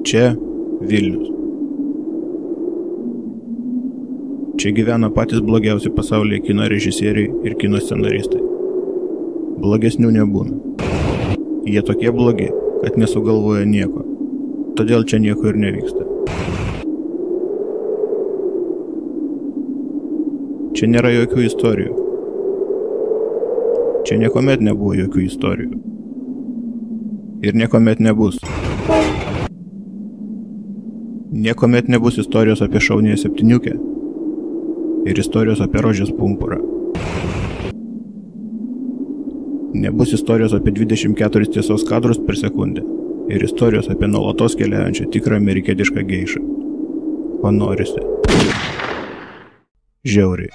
Čia Vilnius. Čia gyvena patys blogiausi pasaulyje kino režisieriai ir kino scenaristai. Blogesnių nebūna. Jie tokie blogi, kad nesugalvoja nieko. Todėl čia nieko ir nevyksta. Čia nėra jokių istorijų. Čia niekuomet nebuvo jokių istorijų. Ir niekuomet nebus. Niekuomet nebus istorijos apie šaunėją septyniukę ir istorijos apie rožės pumpurą. Nebus istorijos apie 24 tiesos kadrus per sekundę ir istorijos apie nuolatos keliaujančią tikrą amerikietišką geišą. O norisi. Žiauriai.